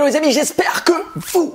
Hello les amis, j'espère que vous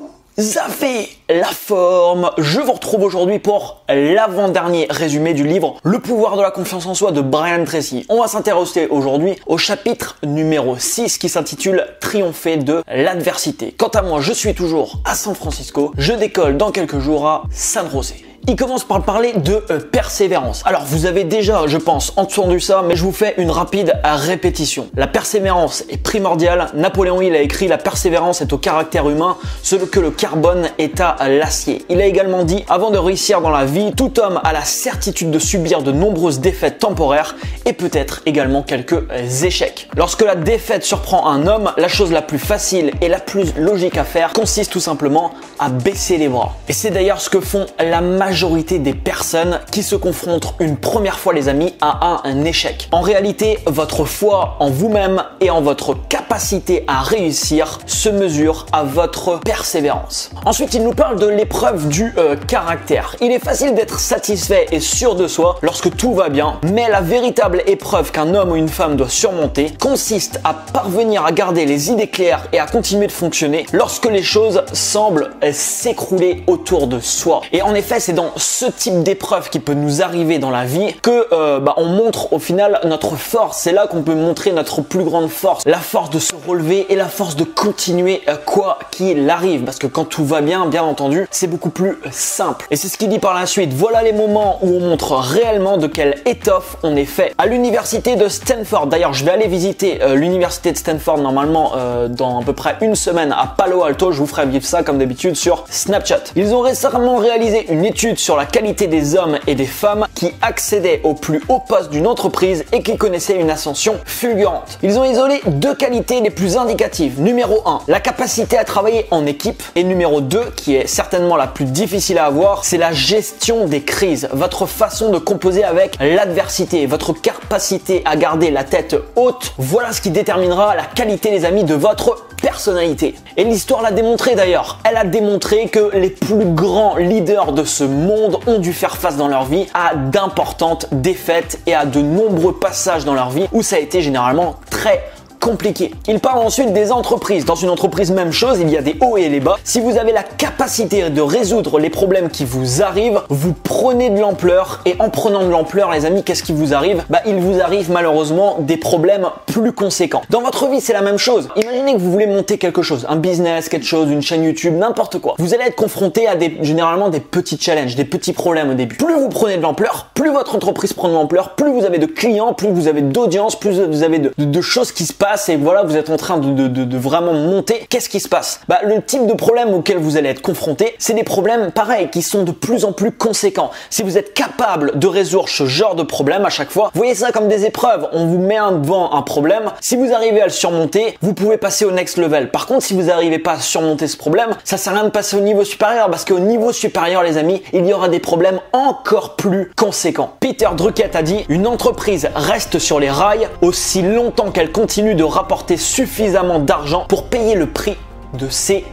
avez la forme. Je vous retrouve aujourd'hui pour l'avant-dernier résumé du livre Le pouvoir de la confiance en soi de Brian Tracy. On va s'intéresser aujourd'hui au chapitre numéro 6 qui s'intitule Triompher de l'adversité. Quant à moi, je suis toujours à San Francisco. Je décolle dans quelques jours à San José. Il commence par parler de persévérance. Alors vous avez déjà, je pense, entendu ça, mais je vous fais une rapide répétition. La persévérance est primordiale. Napoléon Hill a écrit « La persévérance est au caractère humain, ce que le carbone est à l'acier ». Il a également dit « Avant de réussir dans la vie, tout homme a la certitude de subir de nombreuses défaites temporaires et peut-être également quelques échecs. Lorsque la défaite surprend un homme, la chose la plus facile et la plus logique à faire consiste tout simplement à baisser les bras. » Et c'est d'ailleurs ce que font la majorité des personnes qui se confrontent une première fois, les amis, à un échec. En réalité, votre foi en vous-même et en votre capacité à réussir se mesure à votre persévérance. Ensuite, il nous parle de l'épreuve du caractère. Il est facile d'être satisfait et sûr de soi lorsque tout va bien, mais la véritable épreuve qu'un homme ou une femme doit surmonter consiste à parvenir à garder les idées claires et à continuer de fonctionner lorsque les choses semblent s'écrouler autour de soi. Et en effet, c'est dans ce type d'épreuve qui peut nous arriver dans la vie que on montre au final notre force. C'est là qu'on peut montrer notre plus grande force, la force de se relever et la force de continuer quoi qu'il arrive, parce que quand tout va bien, bien entendu, c'est beaucoup plus simple. Et c'est ce qu'il dit par la suite: voilà les moments où on montre réellement de quelle étoffe on est fait. À l'université de Stanford, d'ailleurs je vais aller visiter l'université de Stanford normalement dans à peu près une semaine à Palo Alto. Je vous ferai vivre ça comme d'habitude sur Snapchat. Ils ont récemment réalisé une étude sur la qualité des hommes et des femmes qui accédaient au plus haut poste d'une entreprise et qui connaissaient une ascension fulgurante. Ils ont isolé deux qualités les plus indicatives. Numéro 1, la capacité à travailler en équipe, et numéro 2, qui est certainement la plus difficile à avoir, c'est la gestion des crises. Votre façon de composer avec l'adversité, votre capacité à garder la tête haute, voilà ce qui déterminera la qualité, les amis, de votre personnalité. Et l'histoire l'a démontré d'ailleurs. Elle a démontré que les plus grands leaders de ce monde ont dû faire face dans leur vie à d'importantes défaites et à de nombreux passages dans leur vie où ça a été généralement très compliqué. Il parle ensuite des entreprises. Dans une entreprise, même chose, il y a des hauts et des bas. Si vous avez la capacité de résoudre les problèmes qui vous arrivent, vous prenez de l'ampleur, et en prenant de l'ampleur, les amis, qu'est-ce qui vous arrive? Il vous arrive malheureusement des problèmes plus conséquents. Dans votre vie, c'est la même chose. Imaginez que vous voulez monter quelque chose, un business, quelque chose, une chaîne YouTube, n'importe quoi. Vous allez être confronté à généralement des petits challenges, des petits problèmes au début. Plus vous prenez de l'ampleur, plus votre entreprise prend de l'ampleur, plus vous avez de clients, plus vous avez d'audience, plus vous avez de choses qui se passent. Et voilà, vous êtes en train de vraiment monter. Qu'est-ce qui se passe? Le type de problème auquel vous allez être confronté, c'est des problèmes pareils qui sont de plus en plus conséquents. Si vous êtes capable de résoudre ce genre de problème à chaque fois, voyez ça comme des épreuves. On vous met devant un problème. Si vous arrivez à le surmonter, vous pouvez passer au next level. Par contre, si vous n'arrivez pas à surmonter ce problème, ça sert à rien de passer au niveau supérieur, parce qu'au niveau supérieur, les amis, il y aura des problèmes encore plus conséquents. Peter Drucker a dit: une entreprise reste sur les rails aussi longtemps qu'elle continue de rapporter suffisamment d'argent pour payer le prix de ses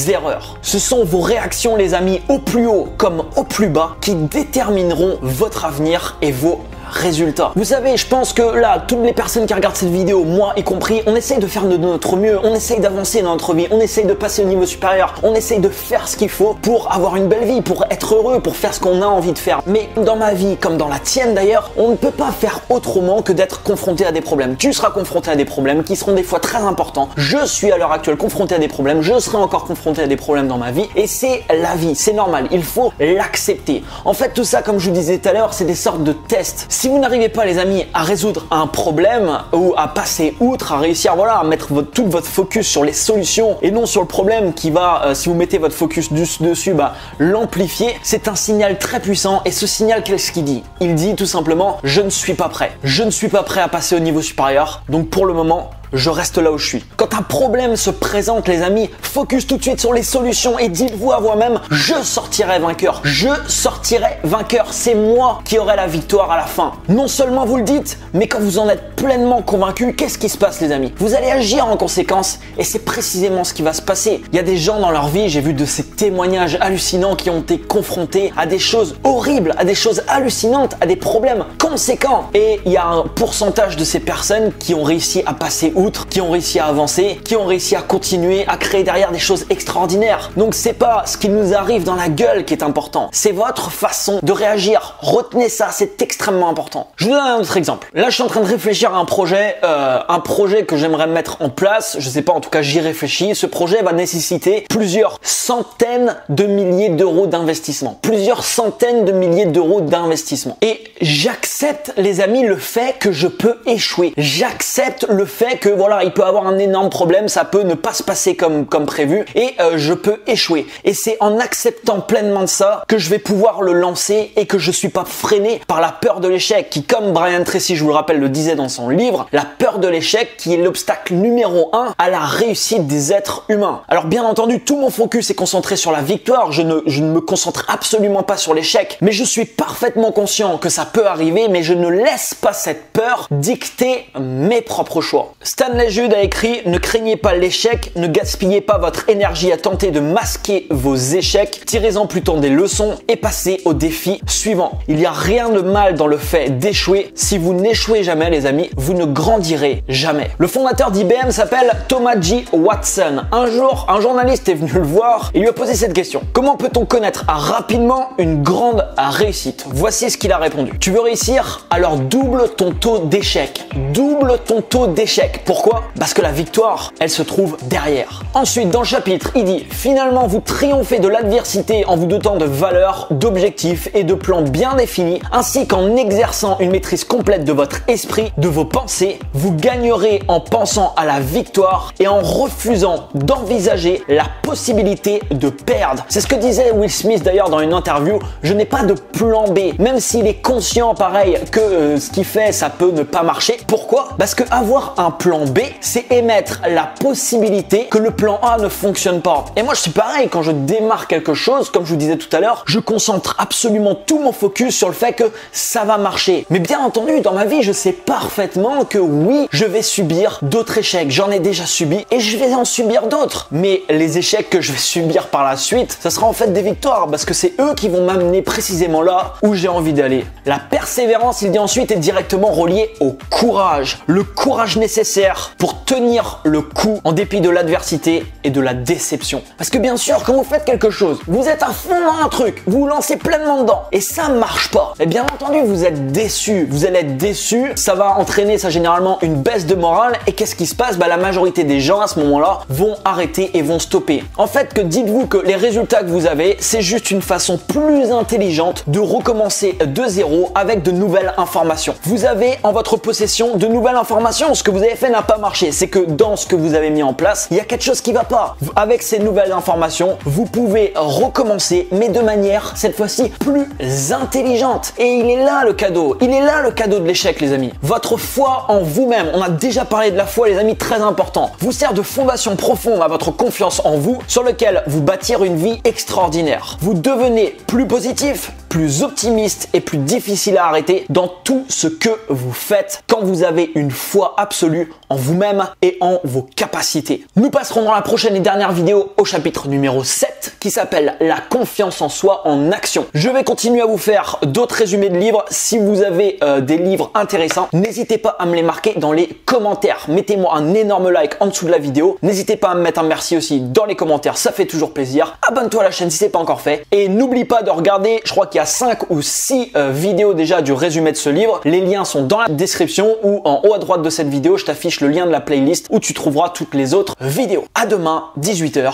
erreurs. Ce sont vos réactions, les amis, au plus haut comme au plus bas, qui détermineront votre avenir et vos résultats. Vous savez, je pense que là, toutes les personnes qui regardent cette vidéo, moi y compris, on essaye de faire de notre mieux, on essaye d'avancer dans notre vie, on essaye de passer au niveau supérieur, on essaye de faire ce qu'il faut pour avoir une belle vie, pour être heureux, pour faire ce qu'on a envie de faire. Mais dans ma vie, comme dans la tienne d'ailleurs, on ne peut pas faire autrement que d'être confronté à des problèmes. Tu seras confronté à des problèmes qui seront des fois très importants. Je suis à l'heure actuelle confronté à des problèmes, je serai encore confronté à des problèmes dans ma vie, et c'est la vie, c'est normal, il faut l'accepter. En fait, tout ça, comme je vous disais tout à l'heure, c'est des sortes de tests. Si vous n'arrivez pas, les amis, à résoudre un problème ou à passer outre, à réussir à mettre tout votre focus sur les solutions et non sur le problème qui va, si vous mettez votre focus dessus, l'amplifier, c'est un signal très puissant. Et ce signal, qu'est-ce qu'il dit? Il dit tout simplement: je ne suis pas prêt. Je ne suis pas prêt à passer au niveau supérieur. Donc pour le moment, je reste là où je suis. Quand un problème se présente, les amis, focus tout de suite sur les solutions et dites-vous à vous-même: je sortirai vainqueur. Je sortirai vainqueur. C'est moi qui aurai la victoire à la fin. Non seulement vous le dites, mais quand vous en êtes pleinement convaincu, qu'est-ce qui se passe, les amis? Vous allez agir en conséquence, et c'est précisément ce qui va se passer. Il y a des gens dans leur vie, j'ai vu de ces témoignages hallucinants, qui ont été confrontés à des choses horribles, à des choses hallucinantes, à des problèmes conséquents. Et il y a un pourcentage de ces personnes qui ont réussi à passer outre, qui ont réussi à avancer, qui ont réussi à continuer à créer derrière des choses extraordinaires. Donc c'est pas ce qui nous arrive dans la gueule qui est important, c'est votre façon de réagir. Retenez ça, c'est extrêmement important. Je vous donne un autre exemple. Là, je suis en train de réfléchir à un projet que j'aimerais mettre en place. Je sais pas, en tout cas, j'y réfléchis. Ce projet va nécessiter plusieurs centaines de milliers d'euros d'investissement. Plusieurs centaines de milliers d'euros d'investissement. Et j'accepte, les amis, le fait que je peux échouer. J'accepte le fait que voilà, il peut avoir un énorme problème, ça peut ne pas se passer comme prévu et je peux échouer. Et c'est en acceptant pleinement de ça que je vais pouvoir le lancer et que je suis pas freiné par la peur de l'échec qui, comme Brian Tracy, je vous le rappelle, le disait dans son livre, la peur de l'échec qui est l'obstacle numéro 1 à la réussite des êtres humains. Alors bien entendu, tout mon focus est concentré sur la victoire, je ne me concentre absolument pas sur l'échec, mais je suis parfaitement conscient que ça peut arriver, mais je ne laisse pas cette peur dicter mes propres choix. Stanley Jude a écrit « Ne craignez pas l'échec, ne gaspillez pas votre énergie à tenter de masquer vos échecs, tirez-en plutôt des leçons et passez au défi suivant. Il n'y a rien de mal dans le fait d'échouer. Si vous n'échouez jamais, les amis, vous ne grandirez jamais. » Le fondateur d'IBM s'appelle Thomas G. Watson. Un jour, un journaliste est venu le voir et lui a posé cette question. Comment peut-on connaître rapidement une grande réussite? Voici ce qu'il a répondu. Tu veux réussir? Alors double ton taux d'échec. Double ton taux d'échec. Pourquoi? Parce que la victoire, elle se trouve derrière. Ensuite, dans le chapitre, il dit finalement, vous triomphez de l'adversité en vous dotant de valeurs, d'objectifs et de plans bien définis, ainsi qu'en exerçant une maîtrise complète de votre esprit, de vos pensées. Vous gagnerez en pensant à la victoire et en refusant d'envisager la possibilité de perdre. C'est ce que disait Will Smith d'ailleurs dans une interview. Je n'ai pas de plan B, même s'il est conscient pareil que ce qu'il fait, ça peut ne pas marcher. Pourquoi? Parce que avoir un plan B, c'est émettre la possibilité que le plan A ne fonctionne pas. Et moi, je suis pareil, quand je démarre quelque chose, comme je vous disais tout à l'heure, je concentre absolument tout mon focus sur le fait que ça va marcher. Mais bien entendu, dans ma vie, je sais parfaitement que oui, je vais subir d'autres échecs. J'en ai déjà subi et je vais en subir d'autres. Mais les échecs que je vais subir par la suite, ça sera en fait des victoires parce que c'est eux qui vont m'amener précisément là où j'ai envie d'aller. La persévérance, il dit ensuite, est directement reliée au courage. Le courage nécessaire pour tenir le coup en dépit de l'adversité et de la déception. Parce que bien sûr, quand vous faites quelque chose, vous êtes à fond dans un truc, vous vous lancez pleinement dedans et ça marche pas. Et bien entendu, vous êtes déçu. Vous allez être déçu, ça va entraîner ça généralement une baisse de morale et qu'est-ce qui se passe? La majorité des gens à ce moment-là vont arrêter et vont stopper. En fait, dites-vous que les résultats que vous avez, c'est juste une façon plus intelligente de recommencer de zéro avec de nouvelles informations. Vous avez en votre possession de nouvelles informations. Ce que vous avez fait n'a pas marché. C'est que dans ce que vous avez mis en place, il y a quelque chose qui va pas. Avec ces nouvelles informations, vous pouvez recommencer, mais de manière, cette fois-ci, plus intelligente. Et il est là le cadeau. Il est là le cadeau de l'échec, les amis. Votre foi en vous-même. On a déjà parlé de la foi, les amis, très important. Vous sert de fondation profonde à votre confiance en vous, sur lequel vous bâtir une vie extraordinaire. Vous devenez plus positif, plus optimiste et plus difficile à arrêter dans tout ce que vous faites quand vous avez une foi absolue en vous-même et en vos capacités. Nous passerons dans la prochaine et dernière vidéo au chapitre numéro 7 qui s'appelle la confiance en soi en action. Je vais continuer à vous faire d'autres résumés de livres. Si vous avez des livres intéressants, n'hésitez pas à me les marquer dans les commentaires. Mettez-moi un énorme like en dessous de la vidéo. N'hésitez pas à me mettre un merci aussi dans les commentaires, ça fait toujours plaisir. Abonne-toi à la chaîne si c'est pas encore fait. Et n'oublie pas de regarder, je crois qu'il y a 5 ou 6 vidéos déjà du résumé de ce livre. Les liens sont dans la description ou en haut à droite de cette vidéo, je t'affiche le lien de la playlist où tu trouveras toutes les autres vidéos. À demain, 18 h.